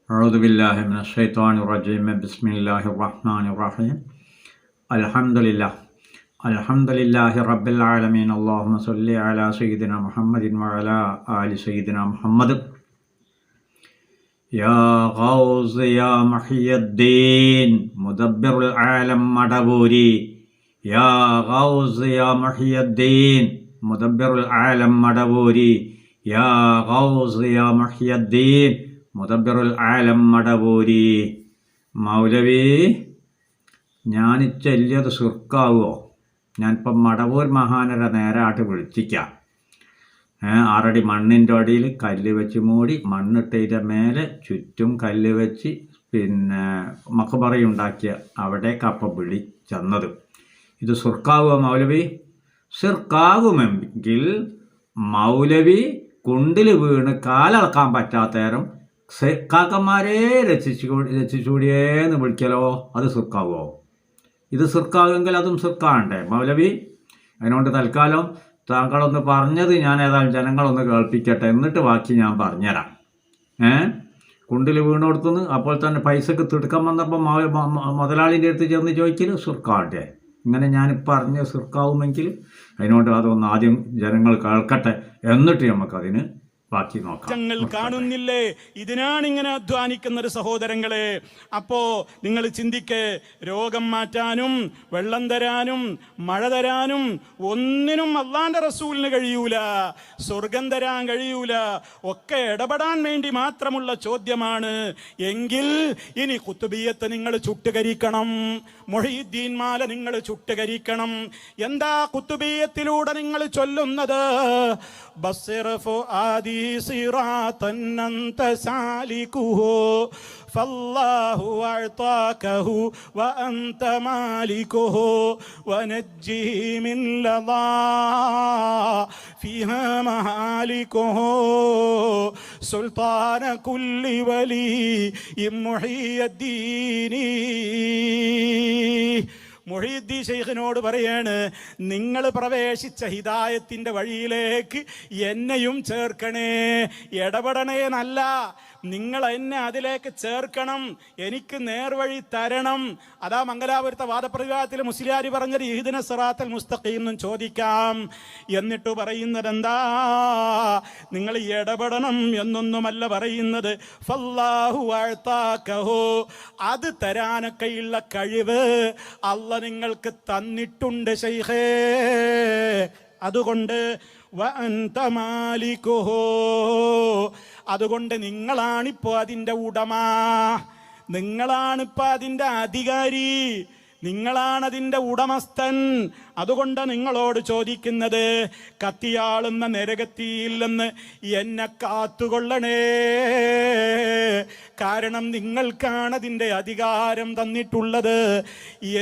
أعوذ بالله من الشيطان الرجيم بسم الله الرحمن الرحيم الحمد لله رب العالمين اللهم صل على سيدنا محمد وعلى آل سيدنا محمد يا غوث يا محي الدين مدبر العالم مدبوري يا غوث يا محي الدين مدبر العالم مدبوري يا غوث يا محي الدين മുദബ്ബിറുൽ ആലം മടവൂരി. മൗലവി, ഞാൻ ചെല്ലിയത് സുർക്കാവോ? ഞാനിപ്പം മടവൂർ മഹാനരെ നേരായിട്ട് വിളിച്ചിക്കാം. 6 അടി മണ്ണിൻ്റെ അടിയിൽ കല്ല് വെച്ച് മൂടി, മണ്ണിട്ടതിൻ്റെ മേലെ ചുറ്റും കല്ല് വെച്ച് മഖബറയുണ്ടാക്കിയ അവിടേക്കപ്പം വിളിച്ചെന്നത്. ഇത് സുർക്കാവോ മൗലവി? സുർക്കാകുമെങ്കിൽ മൗലവി കുണ്ടിൽ വീണ് കാലളക്കാൻ പറ്റാത്തേരം കാക്കന്മാരെ രക്ഷിച്ചൂടിയേന്ന് വിളിക്കലോ, അത് സുർക്കാവോ? ഇത് സുർക്കാവെങ്കിൽ അതും സുർക്കാണ്ടേ മൗലവി? അതിനോണ്ട് തൽക്കാലം താങ്കളൊന്ന് പറഞ്ഞത് ഞാൻ ഏതായാലും ജനങ്ങളൊന്ന് കേൾപ്പിക്കട്ടെ, എന്നിട്ട് ബാക്കി ഞാൻ പറഞ്ഞുതരാം. കുണ്ടിൽ വീണോടുത്തുനിന്ന് അപ്പോൾ തന്നെ പൈസക്ക് തിടുക്കം വന്നപ്പോൾ മുതലാളിൻ്റെ അടുത്ത് ചെന്ന് ചോദിക്കൽ സുർക്കാണ്ടേ? ഇങ്ങനെ ഞാനിപ്പോൾ പറഞ്ഞ സുർക്കാവുമെങ്കിൽ അതിനോണ്ട് അതൊന്ന് ആദ്യം ജനങ്ങൾ കേൾക്കട്ടെ, എന്നിട്ട് നമുക്കതിന് ബാക്കി നോക്കാം. ഞങ്ങൾ കാണുന്നില്ലേ, ഇതിനാണ് ഇങ്ങനെ അധ്വാനിക്കുന്നത് സഹോദരങ്ങളെ. അപ്പോ നിങ്ങൾ ചിന്തിക്ക്, രോഗം മാറ്റാനും വെള്ളം തരാനും മഴ തരാനും ഒന്നിനും അള്ളാന്റെ റസൂലിന് കഴിയൂല, സ്വർഗം തരാൻ കഴിയൂല, ഒക്കെ ഇടപെടാൻ വേണ്ടി മാത്രമുള്ള ചോദ്യമാണ്. എങ്കിൽ ഇനി ഖുത്ബിയ്യത്ത് നിങ്ങൾ ചുട്ടുകരിക്കണം, മുഹീദ്ദീൻ മാല നിങ്ങൾ ചുട്ടുകരിക്കണം. എന്താ ഖുത്ബിയ്യത്തിലൂടെ നിങ്ങൾ ചൊല്ലുന്നത്? ബസ്സിറഫു ആദി صراطا أنت سالكه فالله أعطاكه وأنت مالكه ونجه من لظى فيها مهالكه سلطان كل ولي محي الدين. മുഹീദ്ദീൻ ശൈഖിനോട് പറയാണ്, നിങ്ങൾ പ്രവേശിച്ച ഹിദായത്തിൻ്റെ വഴിയിലേക്ക് എന്നെയും ചേർക്കണേ, ഇടപെടണേ എന്നല്ല, നിങ്ങൾ എന്നെ അതിലേക്ക് ചേർക്കണം, എനിക്ക് നേർവഴി തരണം. അതാ മംഗലാപുരത്തെ വാദപ്രതിവാദത്തിൽ മുസ്ലിയാരി പറഞ്ഞത് ഇഹ്ദിന സിറാത്തൽ മുസ്തഖീം എന്നും ചോദിക്കാം. എന്നിട്ട് പറയുന്നത് എന്താ? നിങ്ങൾ ഇടപെടണം എന്നൊന്നുമല്ല പറയുന്നത്. ഫല്ലാഹു അഅ്താകഹു, അത് തരാനൊക്കെയുള്ള കഴിവ് അല്ലാഹ് നിങ്ങൾക്ക് തന്നിട്ടുണ്ട് ശൈഖേ. അതുകൊണ്ട് വഅൻത മാലികുഹു, അതുകൊണ്ട് നിങ്ങളാണിപ്പോൾ അതിൻ്റെ ഉടമ, നിങ്ങളാണിപ്പോൾ അതിൻ്റെ അധികാരി, നിങ്ങളാണതിൻ്റെ ഉടമസ്ഥൻ. അതുകൊണ്ട് നിങ്ങളോട് ചോദിക്കുന്നത്, കത്തിയാളുന്ന നരകത്തിയിൽ നിന്ന് എന്നെ കാത്തുകൊള്ളണേ, കാരണം നിങ്ങൾക്കാണ് അതിൻ്റെ അധികാരം തന്നിട്ടുള്ളത്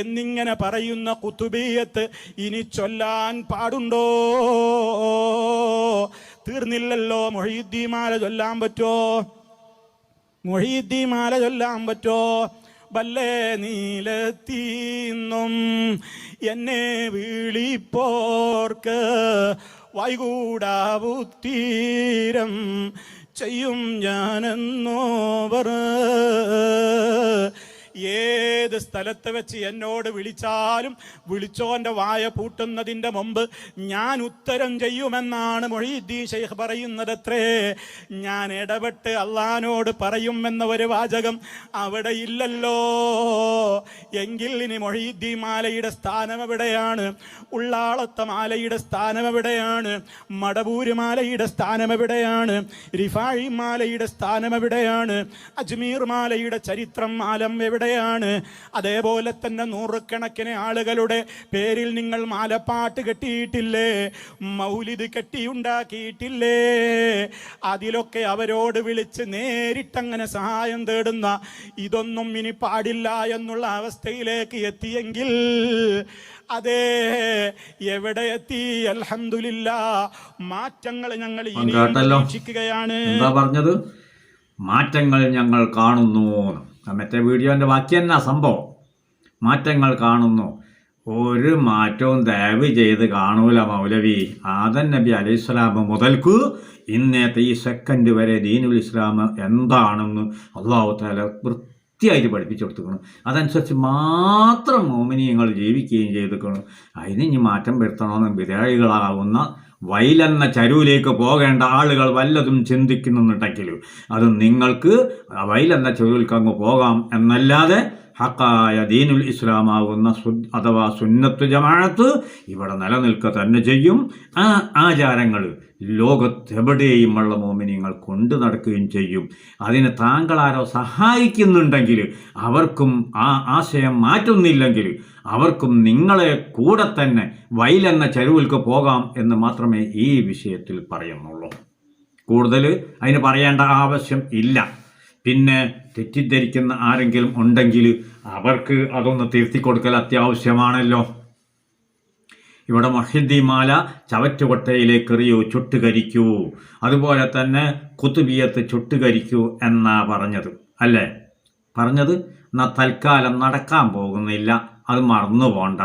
എന്നിങ്ങനെ പറയുന്ന ഖുത്ബിയ്യത്ത് ഇനി ചൊല്ലാൻ പാടുണ്ടോ? തീർന്നില്ലല്ലോ. മുഹീദ്ദീൻ മാല ചൊല്ലാൻ പറ്റോ? മുഹീദ്ദീൻ മാല ചൊല്ലാൻ പറ്റോ? വല്ലേ നീലത്തീന്നും എന്നെ വിളിപ്പോർക്ക് വൈകൂടാവുത്തീരം ചെയ്യും ഞാനെന്നോവർ. ഏത് സ്ഥലത്ത് വെച്ച് എന്നോട് വിളിച്ചാലും വിളിച്ചോൻ്റെ വായ പൂട്ടുന്നതിൻ്റെ മുമ്പ് ഞാൻ ഉത്തരം ചെയ്യുമെന്നാണ് മുഹീദ്ദീൻ ശൈഖ് പറയുന്നത്. അത്രേ, ഞാൻ ഇടപെട്ട് അള്ളാനോട് പറയുമെന്ന ഒരു വാചകം അവിടെ ഇല്ലല്ലോ. എങ്കിൽ ഇനി മുഹീദ്ദീൻ മാലയുടെ സ്ഥാനം എവിടെയാണ്? ഉള്ളാളത്തെ മാലയുടെ സ്ഥാനം എവിടെയാണ്? മടവൂര് മാലയുടെ സ്ഥാനം എവിടെയാണ്? റിഫാഴി മാലയുടെ സ്ഥാനം എവിടെയാണ്? അജ്മീർ മാലയുടെ ചരിത്രം ആലം എവിടെ? അതേപോലെ തന്നെ നൂറുകണക്കിന് ആളുകളുടെ പേരിൽ നിങ്ങൾ മാലപ്പാട്ട് കെട്ടിയിട്ടില്ലേ, മൗലിദ് കെട്ടിയുണ്ടാക്കിയിട്ടില്ലേ? അതിലൊക്കെ അവരോട് വിളിച്ച് നേരിട്ടങ്ങനെ സഹായം തേടുന്ന ഇതൊന്നും ഇനി പാടില്ല എന്നുള്ള അവസ്ഥയിലേക്ക് എത്തിയെങ്കിൽ അതേ എവിടെ എത്തി? അൽഹംദുലില്ലാഹ്, മാറ്റങ്ങൾ ഞങ്ങൾ ഇനി പ്രതീക്ഷിക്കുകയാണ്. എന്താ പറഞ്ഞത്? മാറ്റങ്ങൾ ഞങ്ങൾ കാണുന്നു. മറ്റേ വീഡിയോൻ്റെ ബാക്കി തന്നെ സംഭവം. മാറ്റങ്ങൾ കാണുന്നു. ഒരു മാറ്റവും ദയവ് ചെയ്ത് കാണൂല മൗലവി. ആദം നബി അലൈഹിസ്സലാം മുതൽക്ക് ഇന്നത്തെ ഈ സെക്കൻഡ് വരെ ദീനുൽ ഇസ്ലാം എന്താണെന്ന് അള്ളാഹു തആല വൃത്തിയായിട്ട് പഠിപ്പിച്ചു കൊടുത്തിരിക്കണം. അതനുസരിച്ച് മാത്രം മോമിനിയങ്ങൾ ജീവിക്കുകയും ചെയ്തിരിക്കണം. അതിന് ഇനി മാറ്റം വരുത്തണമെന്ന് വിധേയികളാവുന്ന വയലെന്ന ചരുവിലേക്ക് പോകേണ്ട ആളുകൾ വല്ലതും ചിന്തിക്കുന്നുണ്ടെങ്കിൽ അത് നിങ്ങൾക്ക് വയലെന്ന ചരുവിലേക്ക് അങ്ങ് പോകാം എന്നല്ലാതെ ഹക്കായ ദീനുൽ ഇസ്ലാമാവുന്ന അഥവാ സുന്നത്ത് ജമാഅത്ത് ഇവിടെ നിലനിൽക്കുക തന്നെ ചെയ്യും. ആ ആചാരങ്ങൾ ലോകത്തെവിടെയുമുള്ള മോമിനിയങ്ങൾ കൊണ്ടു നടക്കുകയും ചെയ്യും. അതിന് താങ്കളാരോ സഹായിക്കുന്നുണ്ടെങ്കിൽ അവർക്കും ആ ആശയം മാറ്റുന്നില്ലെങ്കിൽ അവർക്കും നിങ്ങളെ കൂടെ തന്നെ വയലെന്ന ചരുവിലേക്ക് പോകാം എന്ന് മാത്രമേ ഈ വിഷയത്തിൽ പറയുന്നുള്ളൂ. കൂടുതൽ അതിന് പറയേണ്ട ആവശ്യം ഇല്ല. പിന്നെ തെറ്റിദ്ധരിക്കുന്ന ആരെങ്കിലും ഉണ്ടെങ്കിൽ അവർക്ക് അതൊന്ന് തിരുത്തി കൊടുക്കൽ അത്യാവശ്യമാണല്ലോ. ഇവിടെ മൊഹീദ്ദീമാല ചവറ്റുകൊട്ടയിലേക്ക് എറിയൂ, ചുട്ടുകരിക്കൂ. അതുപോലെ തന്നെ കുത്തുബിയത്ത് ചുട്ടുകരിക്കൂ എന്നാ പറഞ്ഞത് അല്ലേ? പറഞ്ഞത് എന്നാൽ തൽക്കാലം നടക്കാൻ പോകുന്നില്ല, അത് മറന്നു പോണ്ട.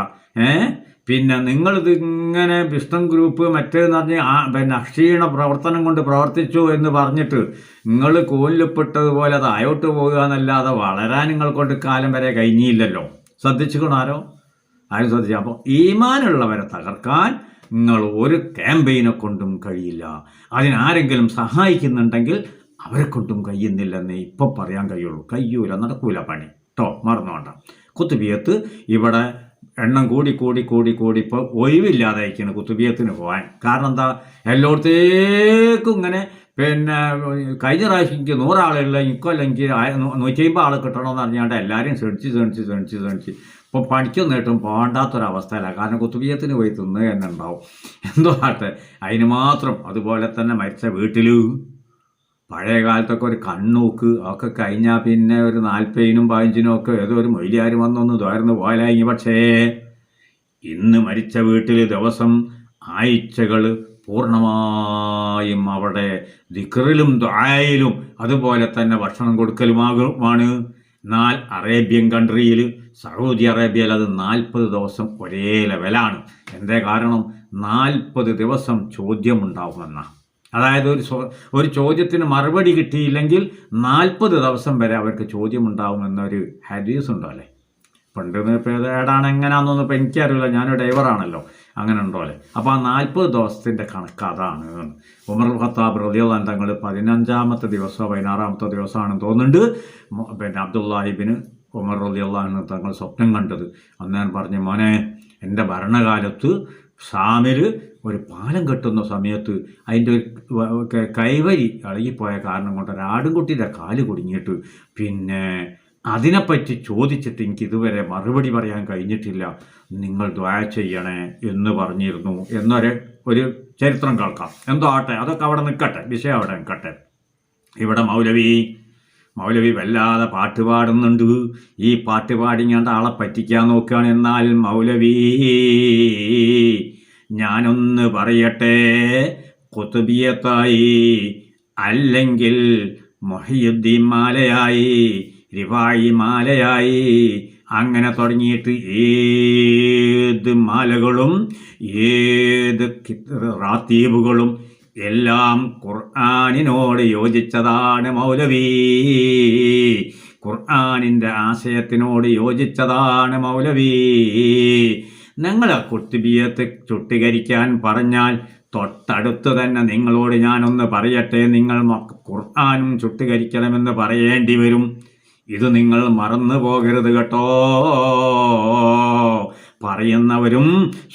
പിന്നെ നിങ്ങളിത് ഇങ്ങനെ വിഷ്ണു ഗ്രൂപ്പ് മറ്റേന്ന് പറഞ്ഞ് പിന്നെ അക്ഷീണ പ്രവർത്തനം കൊണ്ട് പ്രവർത്തിച്ചു എന്ന് പറഞ്ഞിട്ട് നിങ്ങൾ കോലിൽപ്പെട്ടതുപോലെ അത് അയോട്ട് പോകുക എന്നല്ലാതെ വളരാൻ നിങ്ങൾ കൊണ്ട് കാലം വരെ കഴിഞ്ഞില്ലല്ലോ. ശ്രദ്ധിച്ചുകൊണ്ടോ ആരും ശ്രദ്ധിച്ചു? അപ്പോൾ ഈമാനുള്ളവരെ തകർക്കാൻ നിങ്ങൾ ഒരു ക്യാമ്പയിനെ കൊണ്ടും കഴിയില്ല. അതിനാരെങ്കിലും സഹായിക്കുന്നുണ്ടെങ്കിൽ അവരെ കൊണ്ടും കഴിയുന്നില്ലെന്നേ ഇപ്പം പറയാൻ കഴിയൂല, നടക്കൂല പണി കേട്ടോ, മറന്നുകൊണ്ട. കുത്തുബിയത്ത് ഇവിടെ എണ്ണം കൂടി ഇപ്പോൾ ഒഴിവില്ലാതെ അയക്കണം കുത്തുബിയത്തിന് പോകാൻ. കാരണം എന്താ, എല്ലായിടത്തേക്കും ഇങ്ങനെ പിന്നെ കഴിഞ്ഞ പ്രാവശ്യം എനിക്ക് 100 ആളുകളില്ല, ഇക്കൊല്ലെങ്കിൽ 150 ആൾ കിട്ടണമെന്ന് പറഞ്ഞാണ്ട് എല്ലാവരും ക്ഷണിച്ച് ഇപ്പോൾ പണിക്കൊന്നിട്ടും പോകണ്ടാത്തൊരവസ്ഥയിലാണ്. കാരണം കുത്തുബിയത്തിന് പോയി തിന്നുക തന്നെ ഉണ്ടാവും. എന്തോ ആട്ടെ, അതിന് മാത്രം. അതുപോലെ തന്നെ മരിച്ച വീട്ടിൽ പഴയ കാലത്തൊക്കെ ഒരു കണ്ണൂക്ക് ഒക്കെ കഴിഞ്ഞാൽ പിന്നെ ഒരു 40-നും 15-നും ഒക്കെ ഏതോ ഒരു മൊയ്ലിയാർ വന്നൊന്ന് തുറന്ന് പോലായി. പക്ഷേ ഇന്ന് മരിച്ച വീട്ടിൽ ദിവസം ആഴ്ചകൾ പൂർണ്ണമായും അവിടെ ദിക്റിലും ദുആയിലും അതുപോലെ തന്നെ ഭക്ഷണം കൊടുക്കലുമാണ്. എന്നാൽ അറേബ്യൻ കൺട്രിയിൽ സൗദി അറേബ്യയിൽ അത് 40 ദിവസം ഒരേ ലെവലാണ്. എന്തേ കാരണം? 40 ദിവസം ചോദ്യമുണ്ടാവുമെന്നാണ്. അതായത് ഒരു ചോദ്യത്തിന് മറുപടി കിട്ടിയില്ലെങ്കിൽ 40 ദിവസം വരെ അവർക്ക് ചോദ്യമുണ്ടാവുമെന്നൊരു ഹദീസ് ഉണ്ടോ അല്ലേ? പണ്ട് ഇപ്പോൾ ഏടാണ് എങ്ങനെയാണെന്നൊന്നും ഇപ്പോൾ എനിക്കറിയില്ല, ഞാനൊരു ഡ്രൈവറാണല്ലോ, അങ്ങനെ ഉണ്ടോ അല്ലേ? അപ്പോൾ ആ 40 ദിവസത്തിൻ്റെ കണക്ക് അതാണ്. ഉമർ ഖത്താബ് റളിയല്ലാഹു അൻഹു തങ്ങൾ 15-ാമത്തെ ദിവസമോ 16-ാമത്തെ ദിവസമാണെന്ന് തോന്നുന്നുണ്ട് പിന്നെ അബ്ദുല്ലാഹിബ്നു ഉമർ റളിയല്ലാഹു അൻഹു തങ്ങൾ സ്വപ്നം കണ്ടത്. അന്ന് ഞാൻ പറഞ്ഞു, മോനെ, എൻ്റെ ഭരണകാലത്ത് ഷാമിൽ ഒരു പാലം കെട്ടുന്ന സമയത്ത് അതിൻ്റെ ഒരു കൈവരി ഇളകിപ്പോയ കാരണം കൊണ്ട് ഒരാടുംകുട്ടിയുടെ കാല് കുടുങ്ങിയിട്ട് പിന്നെ അതിനെപ്പറ്റി ചോദിച്ചിട്ട് എനിക്ക് ഇതുവരെ മറുപടി പറയാൻ കഴിഞ്ഞിട്ടില്ല, നിങ്ങൾ ദുആ ചെയ്യണേ എന്ന് പറഞ്ഞിരുന്നു ഒരു ചരിത്രം കേൾക്കാം. എന്തോ ആട്ടെ, അതൊക്കെ അവിടെ നിൽക്കട്ടെ, വിഷയം അവിടെ നിൽക്കട്ടെ. ഇവിടെ മൗലവി വല്ലാതെ പാട്ട് പാടുന്നുണ്ട്. ഈ പാട്ട് പാടിങ്ങാണ്ട് ആളെ പറ്റിക്കാൻ നോക്കുകയാണ്. എന്നാൽ മൗലവി, ഞാനൊന്ന് പറയട്ടെ, ഖുതുബിയത്തായി അല്ലെങ്കിൽ മുഹയ്യിദ്ദീൻ മാലയായി റിഫായി മാലയായി അങ്ങനെ തുടങ്ങിയിട്ട് ഏത് മാലകളും ഏത് റാത്തീബുകളും എല്ലാം ഖുർആനിനോട് യോജിച്ചതാണ് മൗലവി. ഖുർആനിൻ്റെ ആശയത്തിനോട് യോജിച്ചതാണ് മൗലവി. ഞങ്ങളെ കുത്തുബിയത്ത് ചുട്ടീകരിക്കാൻ പറഞ്ഞാൽ തൊട്ടടുത്ത് തന്നെ നിങ്ങളോട് ഞാനൊന്ന് പറയട്ടെ, നിങ്ങൾ ഖുർആനും ചുട്ടീകരിക്കണമെന്ന് പറയേണ്ടി വരും. ഇത് നിങ്ങൾ മറന്നു പോകരുത് കേട്ടോ. പറയുന്നവരും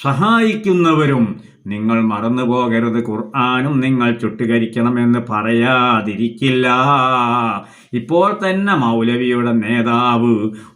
സഹായിക്കുന്നവരും നിങ്ങൾ മറന്നു പോകരുത്. ഖുർആനും നിങ്ങൾ ചുട്ടീകരിക്കണമെന്ന് പറയാതിരിക്കില്ല. ഇപ്പോൾ തന്നെ മൗലവിയുടെ നേതാവ്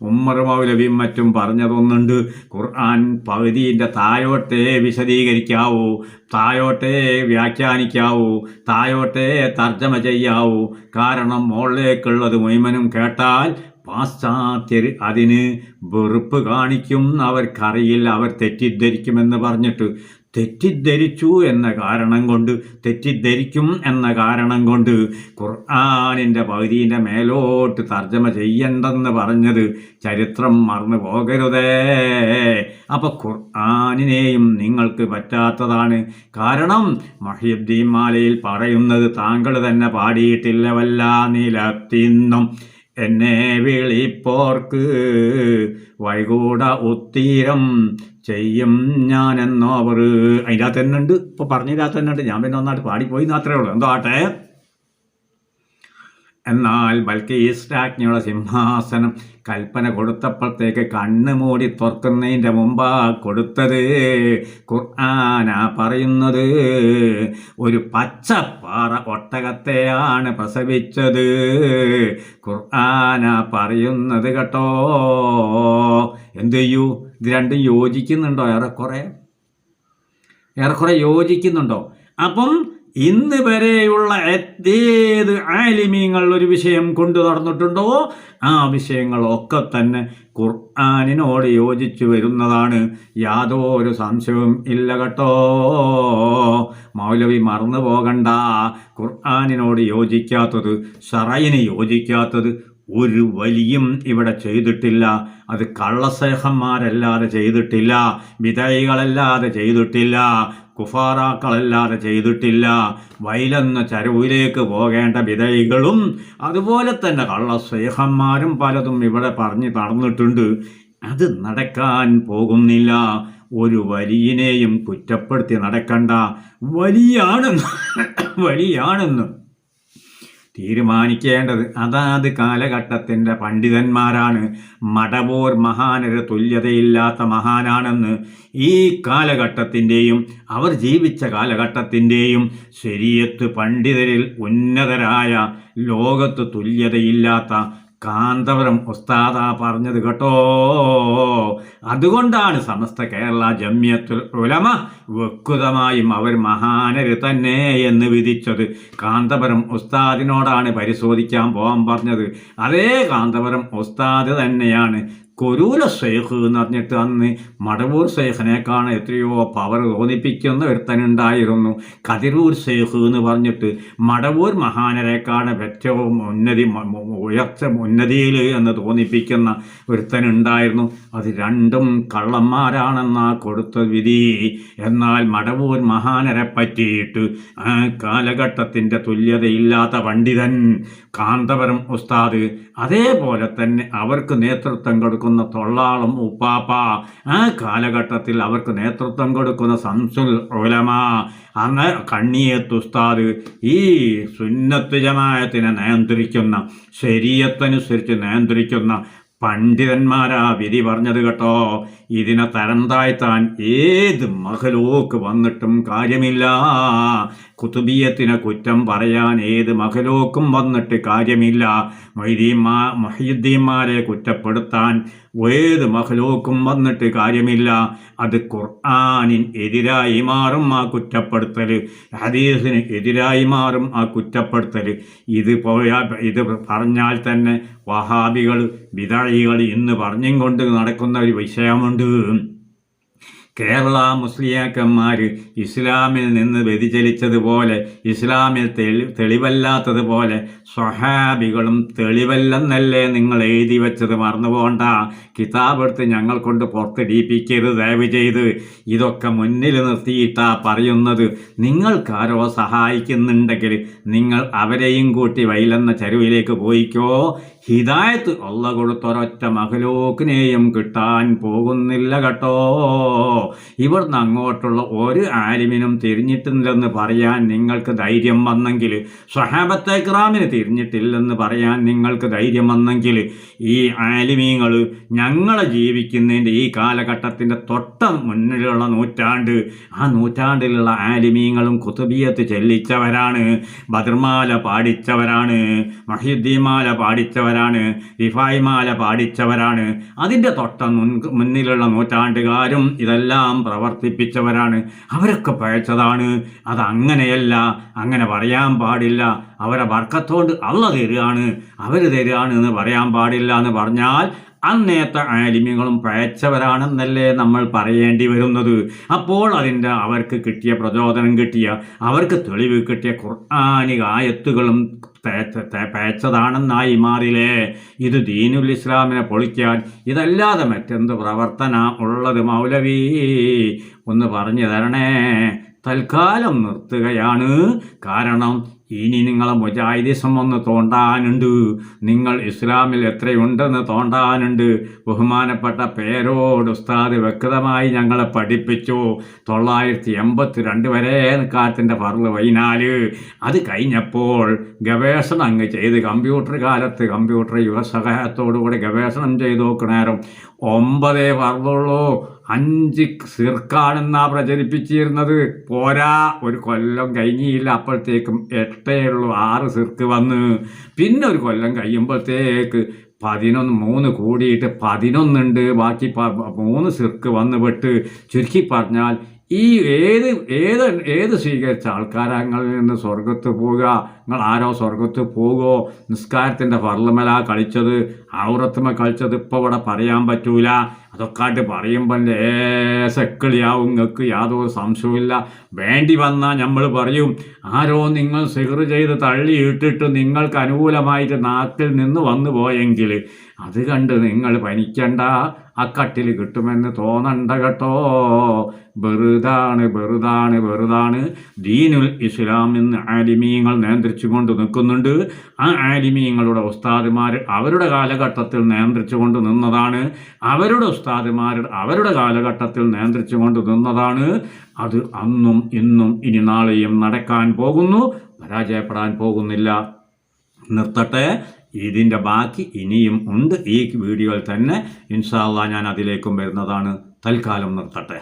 ഉമ്മർ മൗലവിയും മറ്റും പറഞ്ഞതൊന്നുണ്ട്, ഖുർആൻ പകുതിൻ്റെ തായോട്ടേ വിശദീകരിക്കാവൂ, തായോട്ടേ വ്യാഖ്യാനിക്കാവൂ, തായോട്ടേ തർജ്ജമ ചെയ്യാവൂ. കാരണം മുകളിലേക്കുള്ളത് മുഴുവനും കേട്ടാൽ പാശ്ചാത്യർ അതിന് വെറുപ്പ് കാണിക്കും, അവർക്കറിയില്ല, അവർ തെറ്റിദ്ധരിക്കുമെന്ന് പറഞ്ഞിട്ട് തെറ്റിദ്ധരിച്ചു എന്ന കാരണം കൊണ്ട്, തെറ്റിദ്ധരിക്കും എന്ന കാരണം കൊണ്ട് ഖുർആനിൻ്റെ പകുതിൻ്റെ മേലോട്ട് തർജ്ജമ ചെയ്യണ്ടെന്ന് പറഞ്ഞത് ചരിത്രം മറന്നു പോകരുതേ. അപ്പോൾ ഖുർആനിനെയും നിങ്ങൾക്ക് പറ്റാത്തതാണ്. കാരണം മുഹ്യിദ്ദീൻ മാലയിൽ പറയുന്നത് താങ്കൾ തന്നെ പാടിയിട്ടില്ല, വല്ല നിലത്തിന്നും എന്നെ വിളിപ്പോർക്ക് വൈകൂട ഉത്തീരം ചെയ്യും ഞാൻ എന്നോവർ. അതിൻ്റെ അകത്ത് തന്നെ ഉണ്ട്, ഇപ്പോൾ പറഞ്ഞതിനകത്ത് തന്നെ ഉണ്ട്. ഞാൻ പിന്നെ ഒന്നായിട്ട് പാടിപ്പോയി മാത്രമേ ഉള്ളൂ. എന്തോ ആട്ടെ. എന്നാൽ ബൽക്കീസ് രാജ്ഞിയുടെ സിംഹാസനം കൽപ്പന കൊടുത്തപ്പോഴത്തേക്ക് കണ്ണ് മൂടി തുറക്കുന്നതിൻ്റെ മുമ്പാ കൊടുത്തത്. ഖുർആനാ പറയുന്നത് ഒരു പച്ചപ്പാറ ഒട്ടകത്തെയാണ് പ്രസവിച്ചത്. ഖുർആനാ പറയുന്നത് കേട്ടോ. എന്ത് ചെയ്യൂ, ഇത് രണ്ടും യോജിക്കുന്നുണ്ടോ? ഏറെക്കുറെ യോജിക്കുന്നുണ്ടോ? അപ്പം ഇന്ന് വരെയുള്ള ഏത് ആലിമീങ്ങൾ ഒരു വിഷയം കൊണ്ടു നടന്നിട്ടുണ്ടോ ആ വിഷയങ്ങളൊക്കെ തന്നെ ഖുർആനിനോട് യോജിച്ചു വരുന്നതാണ്. യാതൊരു സംശയവും ഇല്ല കേട്ടോ. മൗലവി മറന്നു പോകണ്ട. ഖുർആനിനോട് യോജിക്കാത്തത്, ശറയിന് യോജിക്കാത്തത് ഒരു വലിയും ഇവിടെ ചെയ്തിട്ടില്ല. അത് കള്ളശേഖന്മാരല്ലാതെ ചെയ്തിട്ടില്ല, ബിദഈകളല്ലാതെ ചെയ്തിട്ടില്ല, കുഫാറാക്കളല്ലാതെ ചെയ്തിട്ടില്ല. വൈലെന്ന ചരവിലേക്ക് പോകേണ്ട ബിദഈകളും അതുപോലെ തന്നെ കള്ളശേഖന്മാരും പലതും ഇവിടെ പറഞ്ഞ് നടന്നിട്ടുണ്ട്. അത് നടക്കാൻ പോകുന്നില്ല. ഒരു വലിയനെയും കുറ്റപ്പെടുത്തി നടക്കണ്ട. വലിയാണെന്ന് തീരുമാനിക്കേണ്ടത് അതാത് കാലഘട്ടത്തിൻ്റെ പണ്ഡിതന്മാരാണ്. മടവൂർ മഹാനര് തുല്യതയില്ലാത്ത മഹാനാണെന്ന് ഈ കാലഘട്ടത്തിൻ്റെയും അവർ ജീവിച്ച കാലഘട്ടത്തിൻ്റെയും ശരീഅത്ത് പണ്ഡിതരിൽ ഉന്നതരായ, ലോകത്ത് തുല്യതയില്ലാത്ത കാന്തപുരം ഉസ്താദാ പറഞ്ഞത് കേട്ടോ. അതുകൊണ്ടാണ് സമസ്ത കേരള ജംഇയ്യത്തുൽ ഉലമ വ്യക്തമായും അവർ മഹാനര് തന്നെ എന്ന് വിധിച്ചത്. കാന്തപുരം ഉസ്താദിനോടാണ് പരിശോധിക്കാൻ പോകാൻ പറഞ്ഞത്. അതേ കാന്തപുരം ഉസ്താദ് തന്നെയാണ് കൊരൂല ഷെയ്ഖ് എന്ന് പറഞ്ഞിട്ട് അന്ന് മടവൂർ ഷെയ്ഖിനേക്കാണ് എത്രയോ പവർ തോന്നിപ്പിക്കുന്ന ഒരുത്തനുണ്ടായിരുന്നു. കതിരൂർ ഷെയ്ഖ് എന്ന് പറഞ്ഞിട്ട് മടവൂർ മഹാനരേക്കാണ് ഏറ്റവും ഉന്നതിയിൽ എന്ന് തോന്നിപ്പിക്കുന്ന ഒരുത്തനുണ്ടായിരുന്നു. അത് രണ്ടും കള്ളന്മാരാണെന്നാ കൊടുത്ത വിധി. എന്നാൽ മടവൂർ മഹാനരെ പറ്റിയിട്ട് ആ കാലഘട്ടത്തിൻ്റെ തുല്യതയില്ലാത്ത പണ്ഡിതൻ കാന്തപുരം ഉസ്താദ്, അതേപോലെ തന്നെ അവർക്ക് നേതൃത്വം കൊടുക്കുന്ന തൊള്ളാളം ഉപ്പാപ്പ, ആ കാലഘട്ടത്തിൽ അവർക്ക് നേതൃത്വം കൊടുക്കുന്ന സംസുൽ ഉലമ, അന്ന് കണ്ണിയത്ത് ഉസ്താദ്, ഈ സുന്നത്ത് ജമാഅത്തിനെ നിയന്ത്രിക്കുന്ന, ശരീഅത്തനുസരിച്ച് നിയന്ത്രിക്കുന്ന പണ്ഡിതന്മാരാ വിധി പറഞ്ഞത് കേട്ടോ. ഇതിനെ തരം താഴ്ത്താൻ ഏത് മഖലൂക്ക് വന്നിട്ടും കാര്യമില്ല. കുതുബിയത്തിനെ കുറ്റം പറയാൻ ഏത് മഖലൂക്കും വന്നിട്ട് കാര്യമില്ല. മുഹ്യിദ്ദീന്മാരെ കുറ്റപ്പെടുത്താൻ ഏത് മഖലൂക്കും വന്നിട്ട് കാര്യമില്ല. അത് ഖുർആനിന് എതിരായി മാറും ആ കുറ്റപ്പെടുത്തൽ, ഹദീസിന് എതിരായി മാറും ആ കുറ്റപ്പെടുത്തൽ. ഇത് പറഞ്ഞാൽ തന്നെ വഹാബികൾ, ബിദഈകൾ ഇന്ന് പറഞ്ഞും കൊണ്ട് നടക്കുന്ന ഒരു വിഷയമുണ്ട്. കേരള മുസ്ലിയാക്കന്മാർ ഇസ്ലാമിൽ നിന്ന് വ്യതിചലിച്ചതുപോലെ, ഇസ്ലാമിൽ തെളിവല്ലാത്തതുപോലെ സ്വഹാബികളും തെളിവല്ലെന്നല്ലേ നിങ്ങൾ എഴുതി വെച്ചത്? മറന്നുപോണ്ട. കിതാബെടുത്ത് ഞങ്ങൾ കൊണ്ട് പുറത്തിടിപ്പിക്കരുത് ദയവ് ചെയ്ത്. ഇതൊക്കെ മുന്നിൽ നിർത്തിയിട്ടാ പറയുന്നത്. നിങ്ങൾക്കാരോ സഹായിക്കുന്നുണ്ടെങ്കിൽ നിങ്ങൾ അവരെയും കൂട്ടി വൈലെന്ന ചരുവിലേക്ക് പോയിക്കോ. ഹിദായത്ത് അള്ള കൊടുത്തൊരൊറ്റ മഖലൂക്കിനെയും കിട്ടാൻ പോകുന്നില്ല കേട്ടോ. ഇവിടുന്ന് അങ്ങോട്ടുള്ള ഒരു ആലിമിനും തിരിഞ്ഞിട്ടില്ലെന്ന് പറയാൻ നിങ്ങൾക്ക് ധൈര്യം വന്നെങ്കിൽ, സ്വഹാബത്തെ കിറാമിന് തിരിഞ്ഞിട്ടില്ലെന്ന് പറയാൻ നിങ്ങൾക്ക് ധൈര്യം വന്നെങ്കിൽ, ഈ ആലിമീങ്ങൾ ഞങ്ങളെ ജീവിക്കുന്നതിൻ്റെ ഈ കാലഘട്ടത്തിൻ്റെ തൊട്ട മുന്നിലുള്ള നൂറ്റാണ്ട്, ആ നൂറ്റാണ്ടിലുള്ള ആലിമീങ്ങളും കുതുബിയത്ത് ചെല്ലിച്ചവരാണ്, ബദർമാല പാടിച്ചവരാണ്, മുഹ്യിദ്ദീൻമാല പാടിച്ചവരാണ്, റിഫായിമാല പാടിച്ചവരാണ്. അതിൻ്റെ തൊട്ട മുന്നിലുള്ള നൂറ്റാണ്ടുകാരും ഇതെല്ലാം പ്രവർത്തിപ്പിച്ചവരാണ്. അവരൊക്കെ പഴച്ചതാണ്. അതങ്ങനെയല്ല, അങ്ങനെ പറയാൻ പാടില്ല. അവരെ ബർക്കത്തോണ്ട് അള്ള തരികയാണ്, അവർ തരികയാണ് എന്ന് പറയാൻ പാടില്ല എന്ന് പറഞ്ഞാൽ അന്നേത്തെ ആലിമ്യങ്ങളും പഴച്ചവരാണെന്നല്ലേ നമ്മൾ പറയേണ്ടി വരുന്നത്. അപ്പോൾ അവർക്ക് കിട്ടിയ പ്രചോദനം കിട്ടിയ, അവർക്ക് തെളിവ് കിട്ടിയ ഖുർആനിക ആയത്തുകളും പഴച്ചതാണെന്നായി മാറില്ലേ? ഇത് ദീനുൽ ഇസ്ലാമിനെ പൊളിക്കാൻ ഇതല്ലാതെ മറ്റെന്ത് പ്രവർത്തന ഉള്ളത് മൗലവി? ഒന്ന് പറഞ്ഞു തരണേ. തൽക്കാലം നിർത്തുകയാണ്. കാരണം ഇനി നിങ്ങളെ മുജാഹിദിസം ഒന്ന് തോണ്ടാനുണ്ട്. നിങ്ങൾ ഇസ്ലാമിൽ എത്രയുണ്ടെന്ന് തോണ്ടാനുണ്ട്. ബഹുമാനപ്പെട്ട പേരോട് ഉസ്താദ് വ്യക്തമായി ഞങ്ങളെ പഠിപ്പിച്ചു. 982 വരെ നിക്കാത്തിൻ്റെ ഫർള് 14. അത് കഴിഞ്ഞപ്പോൾ ഗവേഷണം അങ്ങ് ചെയ്ത് കമ്പ്യൂട്ടർ കാലത്ത് കമ്പ്യൂട്ടർ യുവസഹായത്തോടുകൂടി ഗവേഷണം ചെയ്ത് നോക്കണേരം 9 ഫർളുള്ളൂ, 5 സിർക്കാണെന്നാ പ്രചരിപ്പിച്ചിരുന്നത്. പോരാ, ഒരു കൊല്ലം കഴിഞ്ഞില്ല, അപ്പോഴത്തേക്കും 8 ഉള്ളൂ, 6 സിർക്ക് വന്ന്. പിന്നെ ഒരു കൊല്ലം കഴിയുമ്പോഴത്തേക്ക് 11, 3 കൂടിയിട്ട് 11 ഉണ്ട്. ബാക്കി 3 സിർക്ക് വന്ന് പെട്ട്. ചുരുക്കി പറഞ്ഞാൽ ഈ ഏത് സ്വീകരിച്ച ആൾക്കാരങ്ങളിൽ നിന്ന് സ്വർഗത്ത് പോവുക? നിങ്ങൾ ആരോ സ്വർഗത്ത് പോകുമോ? നിസ്കാരത്തിൻ്റെ ഫർളുമല കളിച്ചത്, ഔറത്തുമ കളിച്ചത് ഇപ്പോൾ ഇവിടെ പറയാൻ പറ്റൂല. അതൊക്കെ പറയുമ്പോൾ ലേസക്കളിയാവും. നിങ്ങൾക്ക് യാതൊരു സംശയവുമില്ല. വേണ്ടി വന്നാൽ നമ്മൾ പറയും, ആരോ നിങ്ങൾ സിഹർ ചെയ്ത് തള്ളിയിട്ടിട്ട് നിങ്ങൾക്ക് അനുകൂലമായിട്ട് നാട്ടിൽ നിന്ന് വന്നു പോയെങ്കിൽ അത് കണ്ട് നിങ്ങൾ പനിക്കണ്ട, ആ കട്ടിൽ കിട്ടുമെന്ന് തോന്നണ്ട കേട്ടോ. വെറുതാണ്. ദീനുൽ ഇസ്ലാം എന്ന് ആലിമീങ്ങൾ നിയന്ത്രിച്ചു കൊണ്ട് നിൽക്കുന്നുണ്ട്. ആ ആലിമീങ്ങളുടെ ഉസ്താദുമാർ അവരുടെ കാലഘട്ടത്തിൽ നിയന്ത്രിച്ചു കൊണ്ട് നിന്നതാണ്. അവരുടെ ഉസ്താദുമാർ അവരുടെ കാലഘട്ടത്തിൽ നിയന്ത്രിച്ചു കൊണ്ട് നിന്നതാണ്. അത് അന്നും ഇന്നും ഇനി നാളെയും നടക്കാൻ പോകുന്നു, പരാജയപ്പെടാൻ പോകുന്നില്ല. നിർത്തട്ടെ. ഇതിൻ്റെ ബാക്കി ഇനിയും ഉണ്ട് ഈ വീഡിയോയിൽ തന്നെ. ഇൻഷാ അല്ലാഹ് ഞാൻ അതിലേക്കും വരുന്നതാണ്. തൽക്കാലം നിർത്തട്ടെ.